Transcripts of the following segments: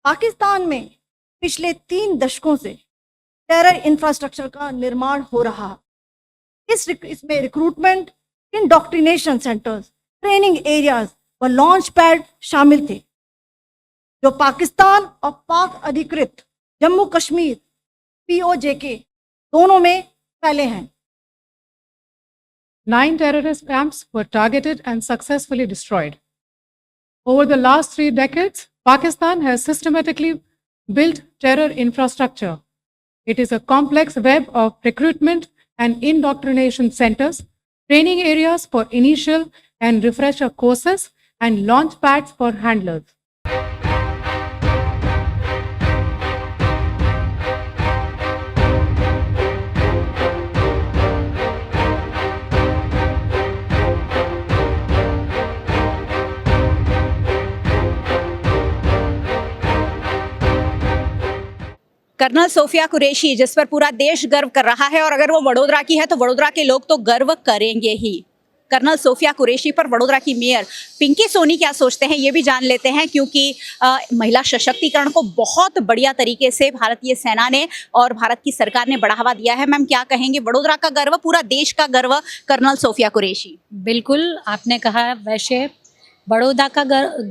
पाकिस्तान में पिछले 3 दशकों से टेरर इंफ्रास्ट्रक्चर का निर्माण हो रहा है। इसमें recruitment, indoctrination centres, training areas व लॉन्च पैड शामिल थे, जो पाकिस्तान और पाक अधिकृत जम्मू कश्मीर POJK दोनों में फैले हैं। 9 terrorist camps were targeted and successfully destroyed. Over the last 3 decades, Pakistan has systematically built terror infrastructure. It is a complex web of recruitment and indoctrination centers, training areas for initial and refresher courses, and launch pads for handlers. Colonel Sofia Qureshi, जिस पर पूरा देश गर्व कर रहा है, और अगर वो वडोदरा की है तो वडोदरा के लोग तो गर्व करेंगे ही। कर्नल सोफिया कुरैशी पर वडोदरा की मेयर पिंकी सोनी क्या सोचते हैं ये भी जान लेते हैं, क्योंकि महिला सशक्तिकरण को बहुत बढ़िया तरीके से भारतीय सेना ने और भारत की सरकार ने बढ़ावा दिया है। मैम क्या कहेंगे, वडोदरा का गर्व, पूरा देश का गर्व कर्नल सोफिया कुरैशी। बिल्कुल आपने कहा, वैसे बड़ौदा का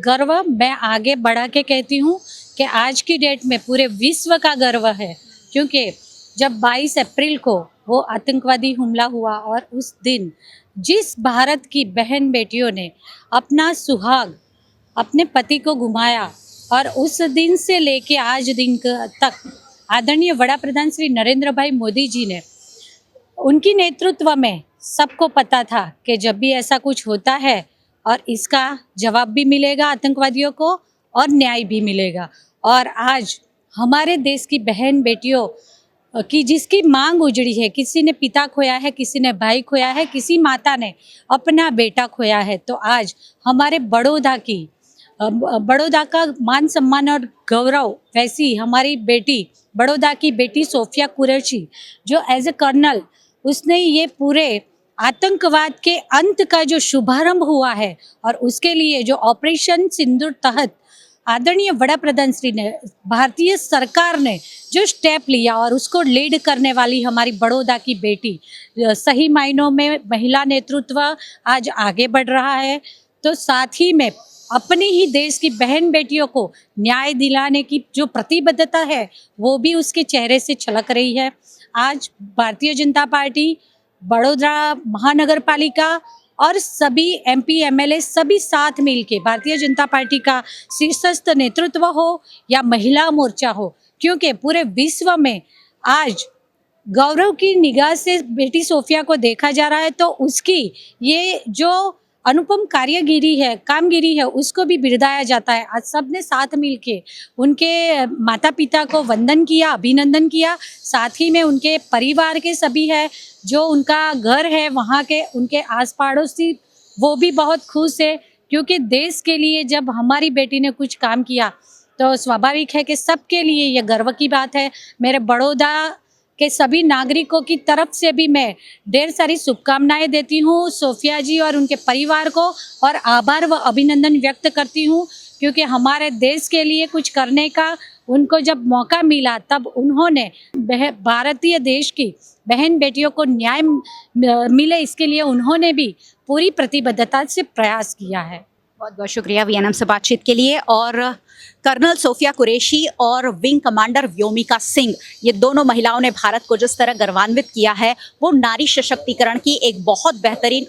गर्व मैं आगे बढ़ा के कहती हूँ कि आज की डेट में पूरे विश्व का गर्व है, क्योंकि जब 22 अप्रैल को वो आतंकवादी हमला हुआ और उस दिन जिस भारत की बहन बेटियों ने अपना सुहाग अपने पति को घुमाया, और उस दिन से लेके आज दिन तक आदरणीय वड़ा प्रधान श्री नरेंद्र भाई मोदी जी ने, उनकी नेतृत्व में सबको पता था कि जब भी ऐसा कुछ होता है और इसका जवाब भी मिलेगा आतंकवादियों को और न्याय भी मिलेगा। और आज हमारे देश की बहन बेटियों की जिसकी मांग उजड़ी है, किसी ने पिता खोया है, किसी ने भाई खोया है, किसी माता ने अपना बेटा खोया है, तो आज हमारे बड़ौदा का मान सम्मान और गौरव, वैसी हमारी बेटी बड़ौदा की बेटी सोफिया कुरैशी जो एज ए कर्नल उसने ये पूरे आतंकवाद के अंत का जो शुभारंभ हुआ है, और उसके लिए जो ऑपरेशन सिंदूर तहत आदरणीय वड़ा प्रधान श्री ने, भारतीय सरकार ने जो स्टेप लिया, और उसको लीड करने वाली हमारी बड़ौदा की बेटी, सही मायनों में महिला नेतृत्व आज आगे बढ़ रहा है। तो साथ ही में अपनी ही देश की बहन बेटियों को न्याय दिलाने की जो प्रतिबद्धता है वो भी उसके चेहरे से छलक रही है। आज भारतीय जनता पार्टी, बड़ौदा महानगर पालिका और सभी MP MLA सभी साथ मिलके, भारतीय जनता पार्टी का शीर्षस्थ नेतृत्व हो या महिला मोर्चा हो, क्योंकि पूरे विश्व में आज गौरव की निगाह से बेटी सोफिया को देखा जा रहा है, तो उसकी ये जो अनुपम कामगिरी है उसको भी बिरदाया जाता है। आज सब ने साथ मिलके उनके माता पिता को वंदन किया, अभिनंदन किया, साथ ही में उनके परिवार के सभी है, जो उनका घर है वहाँ के उनके आस पड़ोसी, वो भी बहुत खुश है, क्योंकि देश के लिए जब हमारी बेटी ने कुछ काम किया तो स्वाभाविक है कि सबके लिए ये गर्व की बात है। मेरे बड़ौदा के सभी नागरिकों की तरफ से भी मैं ढेर सारी शुभकामनाएं देती हूँ सोफिया जी और उनके परिवार को, और आभार व अभिनंदन व्यक्त करती हूँ, क्योंकि हमारे देश के लिए कुछ करने का उनको जब मौका मिला तब उन्होंने भारतीय देश की बहन बेटियों को न्याय मिले, इसके लिए उन्होंने भी पूरी प्रतिबद्धता से प्रयास किया है। बहुत बहुत शुक्रिया VNM से बातचीत के लिए। और कर्नल सोफिया कुरैशी और विंग कमांडर व्योमिका सिंह, ये दोनों महिलाओं ने भारत को जिस तरह गर्वान्वित किया है वो नारी सशक्तिकरण की एक बहुत बेहतरीन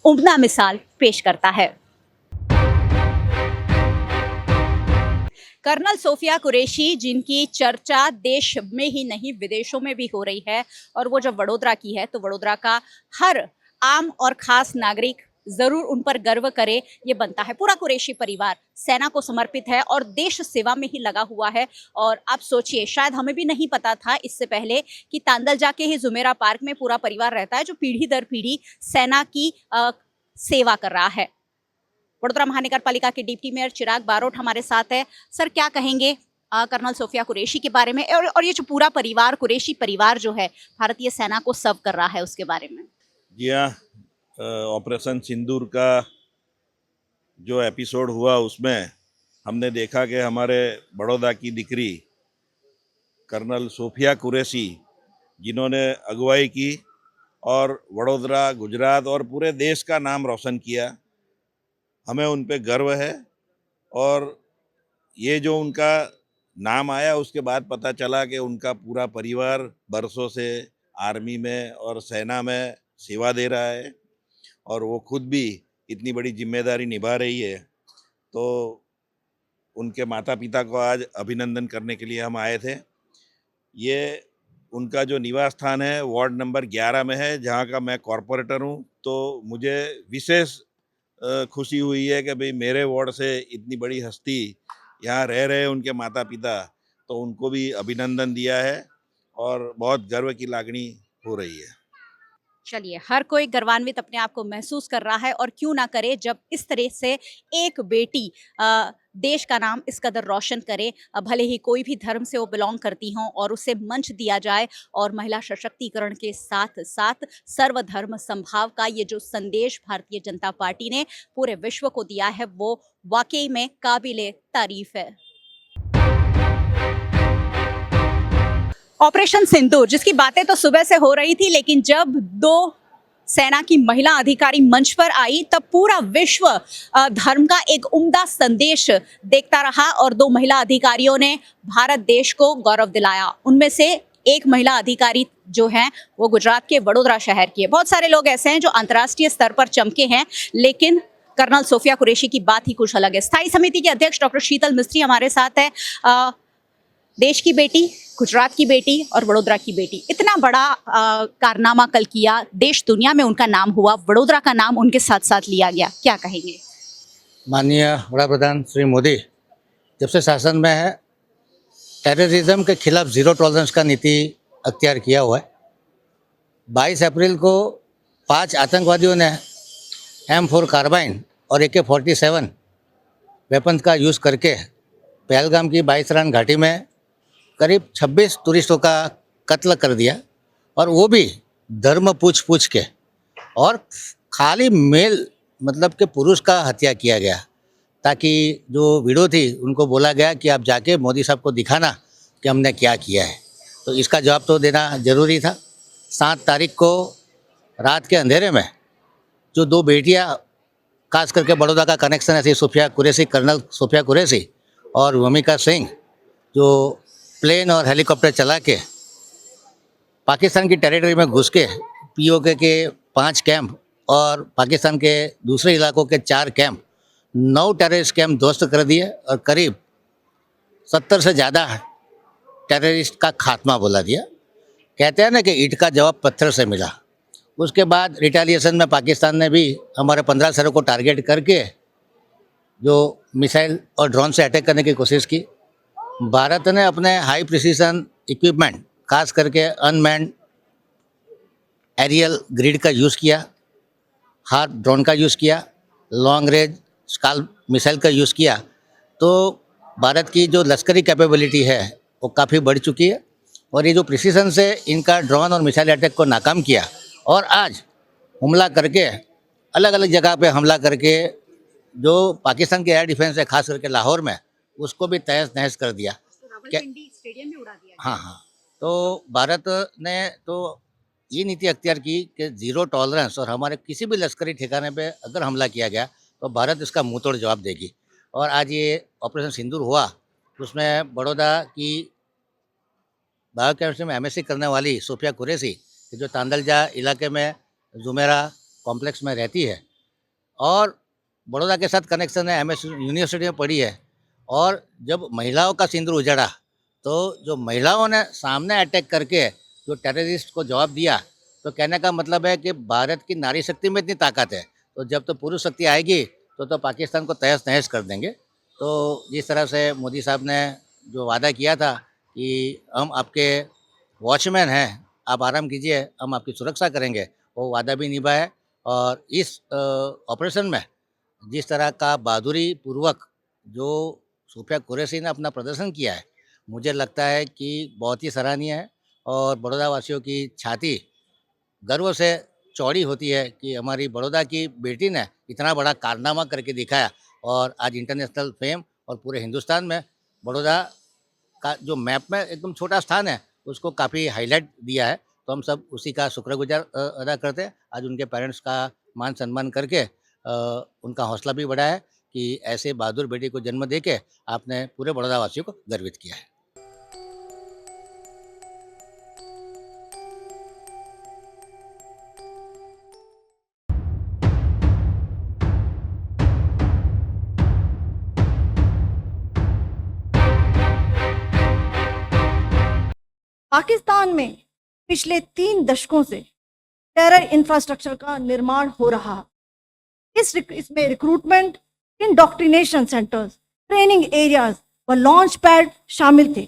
उम्दा मिसाल पेश करता है। कर्नल सोफिया कुरैशी, जिनकी चर्चा देश में ही नहीं विदेशों में भी हो रही है, और वो जब वडोदरा की है तो वडोदरा का हर आम और खास नागरिक जरूर उन पर गर्व करे, ये बनता है। पूरा कुरैशी परिवार सेना को समर्पित है और देश सेवा में ही लगा हुआ है। और आप सोचिए, शायद हमें भी नहीं पता था इससे पहले कि तांदलजा के ही जुमेरा पार्क में पूरा परिवार रहता है जो पीढ़ी दर पीढ़ी सेना की सेवा कर रहा है। वडोदरा महानगर पालिका के डिप्टी मेयर चिराग बारोट हमारे साथ है। सर क्या कहेंगे कर्नल सोफिया कुरैशी के बारे में, और ये जो पूरा परिवार, कुरैशी परिवार जो है भारतीय सेना को सर्व कर रहा है, उसके बारे में? जी हाँ, ऑपरेशन सिंदूर का जो एपिसोड हुआ उसमें हमने देखा कि हमारे बड़ौदा की दिकरी कर्नल सोफिया कुरैशी, जिन्होंने अगुवाई की और वडोदरा, गुजरात और पूरे देश का नाम रोशन किया, हमें उन पे गर्व है। और ये जो उनका नाम आया, उसके बाद पता चला कि उनका पूरा परिवार बरसों से आर्मी में और सेना में सेवा दे रहा है और वो खुद भी इतनी बड़ी जिम्मेदारी निभा रही है। तो उनके माता पिता को आज अभिनंदन करने के लिए हम आए थे। ये उनका जो निवास स्थान है वार्ड नंबर 11 में है, जहाँ का मैं कॉरपोरेटर हूँ। तो मुझे विशेष खुशी हुई है कि भाई मेरे वार्ड से इतनी बड़ी हस्ती यहाँ रह रहे हैं उनके माता पिता, तो उनको भी अभिनंदन दिया है और बहुत गर्व की लागनी हो रही है। चलिए, हर कोई गर्वान्वित अपने आप को महसूस कर रहा है और क्यों ना करे जब इस तरह से एक बेटी देश का नाम इस कदर रोशन करे, भले ही कोई भी धर्म से वो बिलोंग करती हों, और उसे मंच दिया जाए और महिला सशक्तिकरण के साथ साथ सर्वधर्म संभाव का ये जो संदेश भारतीय जनता पार्टी ने पूरे विश्व को दिया है, वो वाकई में काबिले तारीफ है। ऑपरेशन सिंदूर, जिसकी बातें तो सुबह से हो रही थी, लेकिन जब दो सेना की महिला अधिकारी मंच पर आई तब पूरा विश्व धर्म का एक उम्दा संदेश देखता रहा और दो महिला अधिकारियों ने भारत देश को गौरव दिलाया। उनमें से एक महिला अधिकारी जो हैं वो गुजरात के वडोदरा शहर की है। बहुत सारे लोग ऐसे हैं जो अंतर्राष्ट्रीय स्तर पर चमके हैं, लेकिन कर्नल सोफिया कुरैशी की बात ही कुछ अलग है। स्थायी समिति के अध्यक्ष डॉक्टर शीतल मिस्त्री हमारे साथ है। देश की बेटी, गुजरात की बेटी और वडोदरा की बेटी, इतना बड़ा कारनामा कल किया, देश दुनिया में उनका नाम हुआ, वडोदरा का नाम उनके साथ साथ लिया गया, क्या कहेंगे? माननीय वड़ा प्रधान श्री मोदी जब से शासन में है, टेररिज्म के खिलाफ ज़ीरो टॉलरेंस का नीति अख्तियार किया हुआ है। 22 अप्रैल को 5 आतंकवादियों ने M4 कार्बाइन और AK-47 वेपन्स का यूज़ करके पहलगाम की 22 रन घाटी में करीब 26 टूरिस्टों का कत्ल कर दिया, और वो भी धर्म पूछ के, और खाली मेल मतलब कि पुरुष का हत्या किया गया, ताकि जो वीडियो थी उनको बोला गया कि आप जाके मोदी साहब को दिखाना कि हमने क्या किया है। तो इसका जवाब तो देना ज़रूरी था। 7 तारीख को रात के अंधेरे में जो दो बेटियां, खास करके बड़ौदा का कनेक्शन ऐसी सोफिया कुरैशी, कर्नल सोफिया कुरैशी और भूमिका सिंह, जो प्लेन और हेलीकॉप्टर चला के पाकिस्तान की टेरिटरी में घुस के POK के 5 कैंप और पाकिस्तान के दूसरे इलाकों के 4 कैंप, 9 टेररिस्ट कैंप ध्वस्त कर दिए और करीब 70 से ज़्यादा टेररिस्ट का खात्मा बोला दिया। कहते हैं ना कि ईंट का जवाब पत्थर से मिला। उसके बाद रिटेलिएशन में पाकिस्तान ने भी हमारे 15 शहरों को टारगेट करके जो मिसाइल और ड्रोन से अटैक करने की कोशिश की। भारत ने अपने हाई प्रिसीजन इक्विपमेंट, खास करके अनमैन्ड एरियल ग्रिड का यूज़ किया, हार्प ड्रोन का यूज़ किया, लॉन्ग रेंज स्काल्प मिसाइल का यूज़ किया। तो भारत की जो लश्करी कैपेबिलिटी है वो काफ़ी बढ़ चुकी है, और ये जो प्रिसीजन से इनका ड्रोन और मिसाइल अटैक को नाकाम किया, और आज हमला करके अलग अलग जगह पे हमला करके जो पाकिस्तान के एयर डिफेंस है, खास करके लाहौर में, उसको भी तहस नहस कर दिया। स्टेडियम में उड़ा दिया। हाँ, तो भारत ने तो ये नीति अख्तियार की कि ज़ीरो टॉलरेंस, और हमारे किसी भी लश्करी ठिकाने पे अगर हमला किया गया तो भारत इसका मुंह तोड़ जवाब देगी। और आज ये ऑपरेशन सिंदूर हुआ, उसमें बड़ौदा की बायोकेमिस्ट्री में MSc करने वाली सोफिया कुरैशी, जो तांदलजा इलाके में जुमेरा कॉम्प्लेक्स में रहती है और बड़ौदा के साथ कनेक्शन है, MS यूनिवर्सिटी में पढ़ी है, और जब महिलाओं का सिंदूर उजड़ा तो जो महिलाओं ने सामने अटैक करके जो टेररिस्ट को जवाब दिया, तो कहने का मतलब है कि भारत की नारी शक्ति में इतनी ताकत है, तो जब तो पुरुष शक्ति आएगी तो पाकिस्तान को तहस नहस कर देंगे। तो जिस तरह से मोदी साहब ने जो वादा किया था कि हम आपके वॉचमैन हैं, आप आराम कीजिए, हम आपकी सुरक्षा करेंगे, वो वादा भी निभा है। और इस ऑपरेशन में जिस तरह का बहादुरी पूर्वक जो सोफिया कुरैशी ने अपना प्रदर्शन किया है, मुझे लगता है कि बहुत ही सराहनीय है, और बड़ौदा वासियों की छाती गर्व से चौड़ी होती है कि हमारी बड़ौदा की बेटी ने इतना बड़ा कारनामा करके दिखाया, और आज इंटरनेशनल फेम और पूरे हिंदुस्तान में बड़ौदा का जो मैप में एकदम छोटा स्थान है उसको काफ़ी हाईलाइट दिया है। तो हम सब उसी का शुक्रगुजार अदा करते हैं। आज उनके पेरेंट्स का मान सम्मान करके उनका हौसला भी बढ़ा है कि ऐसे बहादुर बेटी को जन्म देके आपने पूरे बड़ौदा वासियों को गर्वित किया है। पाकिस्तान में पिछले 3 दशकों से टेरर इंफ्रास्ट्रक्चर का निर्माण हो रहा है। इसमें recruitment, indoctrination centres, training areas व लॉन्च पैड शामिल थे,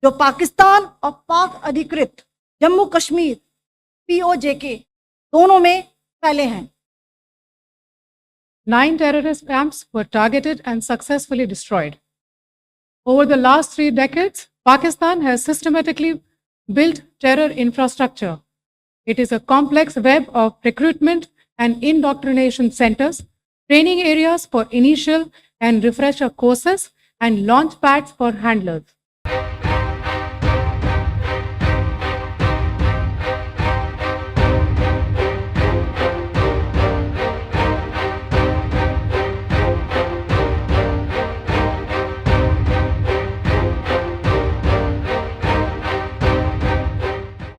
जो पाकिस्तान और पाक अधिकृत जम्मू कश्मीर POJK दोनों में फैले हैं। 9 terrorist camps were targeted and successfully destroyed. Over the last 3 decades, Pakistan has systematically built terror infrastructure. It is a complex web of recruitment and indoctrination centers, training areas for initial and refresher courses, and launch pads for handlers.